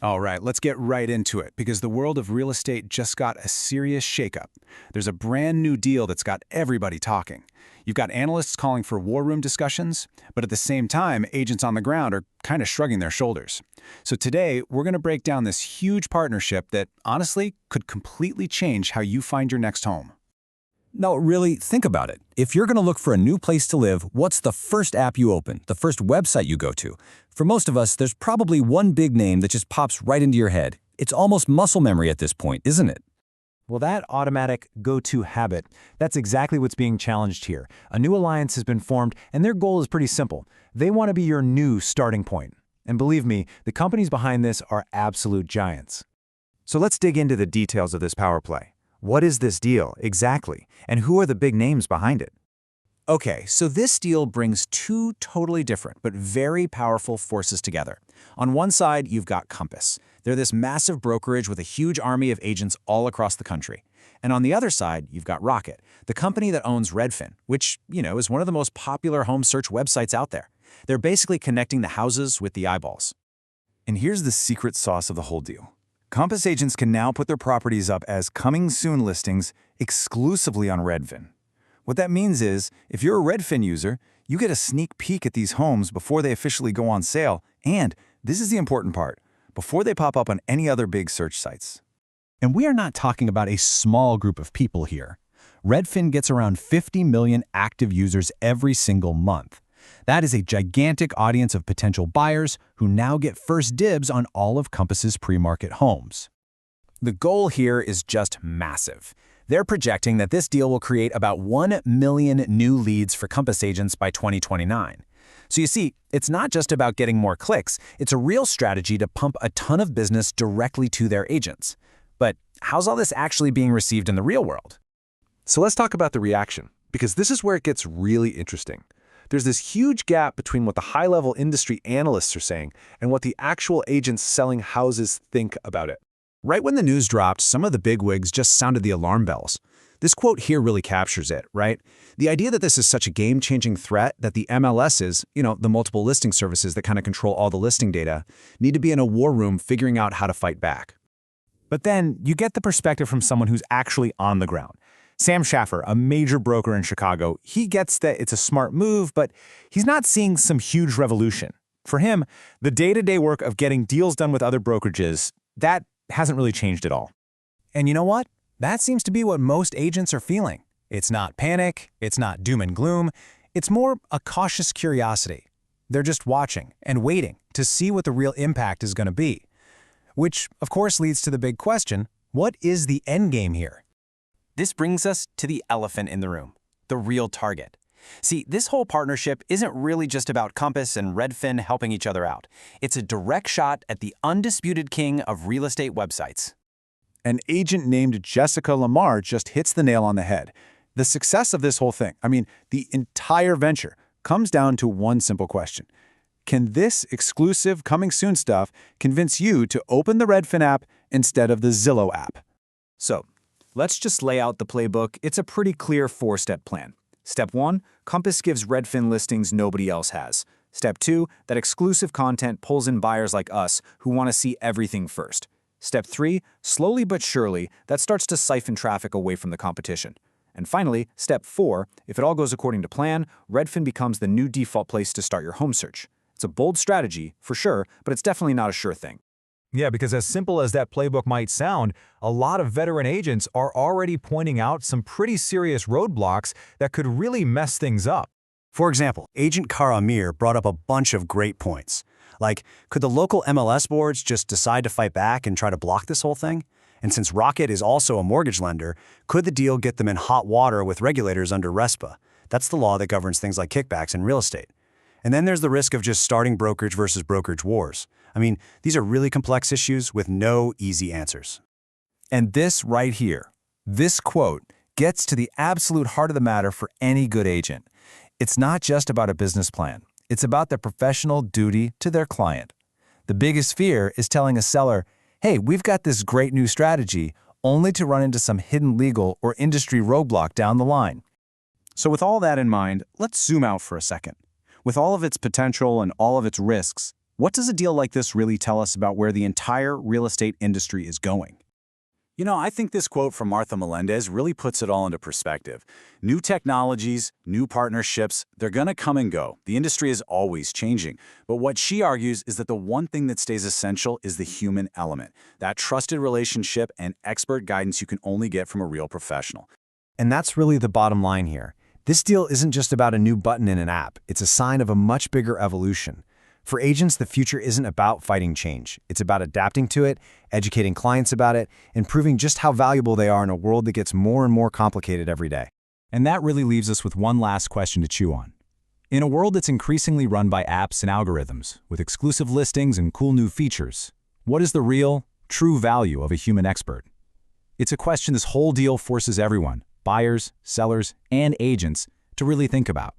All right, let's get right into it because the world of real estate just got a serious shakeup. There's a brand new deal that's got everybody talking. You've got analysts calling for war room discussions, but at the same time, agents on the ground are kind of shrugging their shoulders. So today, we're going to break down this huge partnership that honestly could completely change how you find your next home. No, really, think about it. If you're going to look for a new place to live, what's the first app you open, the first website you go to? For most of us, there's probably one big name that just pops right into your head. It's almost muscle memory at this point, isn't it? Well, that automatic go-to habit, that's exactly what's being challenged here. A new alliance has been formed, and their goal is pretty simple. They want to be your new starting point. And believe me, the companies behind this are absolute giants. So let's dig into the details of this power play. What is this deal, exactly, and who are the big names behind it? Okay, so this deal brings two totally different but very powerful forces together. On one side, you've got Compass. They're this massive brokerage with a huge army of agents all across the country. And on the other side, you've got Rocket, the company that owns Redfin, which, is one of the most popular home search websites out there. They're basically connecting the houses with the eyeballs. And here's the secret sauce of the whole deal. Compass agents can now put their properties up as coming soon listings exclusively on Redfin. What that means is, if you're a Redfin user, you get a sneak peek at these homes before they officially go on sale, and, this is the important part, before they pop up on any other big search sites. And we are not talking about a small group of people here. Redfin gets around 50 million active users every single month. That is a gigantic audience of potential buyers who now get first dibs on all of Compass's pre-market homes. The goal here is just massive. They're projecting that this deal will create about 1 million new leads for Compass agents by 2029. So you see, it's not just about getting more clicks, it's a real strategy to pump a ton of business directly to their agents. But how's all this actually being received in the real world? So let's talk about the reaction, because this is where it gets really interesting. There's this huge gap between what the high-level industry analysts are saying and what the actual agents selling houses think about it. Right when the news dropped, some of the bigwigs just sounded the alarm bells. This quote here really captures it, right? The idea that this is such a game-changing threat that the MLSs, the multiple listing services that kind of control all the listing data, need to be in a war room figuring out how to fight back. But then you get the perspective from someone who's actually on the ground. Sam Schaffer, a major broker in Chicago, he gets that it's a smart move, but he's not seeing some huge revolution. For him, the day-to-day work of getting deals done with other brokerages, that hasn't really changed at all. And you know what? That seems to be what most agents are feeling. It's not panic, it's not doom and gloom, it's more a cautious curiosity. They're just watching and waiting to see what the real impact is going to be. Which, of course, leads to the big question, what is the end game here? This brings us to the elephant in the room, the real target. See, this whole partnership isn't really just about Compass and Redfin helping each other out. It's a direct shot at the undisputed king of real estate websites. An agent named Jessica Lamar just hits the nail on the head. The success of this whole thing, the entire venture, comes down to one simple question. Can this exclusive coming soon stuff convince you to open the Redfin app instead of the Zillow app? So, let's just lay out the playbook. It's a pretty clear 4-step plan. Step 1, Compass gives Redfin listings nobody else has. Step 2, that exclusive content pulls in buyers like us who want to see everything first. Step 3, slowly but surely, that starts to siphon traffic away from the competition. And finally, Step 4, if it all goes according to plan, Redfin becomes the new default place to start your home search. It's a bold strategy, for sure, but it's definitely not a sure thing. Yeah, because as simple as that playbook might sound, a lot of veteran agents are already pointing out some pretty serious roadblocks that could really mess things up. For example, Agent Kara Amir brought up a bunch of great points. Like, could the local MLS boards just decide to fight back and try to block this whole thing? And since Rocket is also a mortgage lender, could the deal get them in hot water with regulators under RESPA? That's the law that governs things like kickbacks in real estate. And then there's the risk of just starting brokerage versus brokerage wars. These are really complex issues with no easy answers. And this right here, this quote, gets to the absolute heart of the matter for any good agent. It's not just about a business plan. It's about their professional duty to their client. The biggest fear is telling a seller, hey, we've got this great new strategy, only to run into some hidden legal or industry roadblock down the line. So with all that in mind, let's zoom out for a second. With all of its potential and all of its risks, What does a deal like this really tell us about where the entire real estate industry is going? I think this quote from Martha Melendez really puts it all into perspective. New technologies, new partnerships, they're going to come and go. The industry is always changing. But what she argues is that the one thing that stays essential is the human element, that trusted relationship and expert guidance you can only get from a real professional. And that's really the bottom line here. This deal isn't just about a new button in an app. It's a sign of a much bigger evolution. For agents, the future isn't about fighting change. It's about adapting to it, educating clients about it, and proving just how valuable they are in a world that gets more and more complicated every day. And that really leaves us with one last question to chew on. In a world that's increasingly run by apps and algorithms, with exclusive listings and cool new features, what is the real, true value of a human expert? It's a question this whole deal forces everyone, buyers, sellers, and agents, to really think about.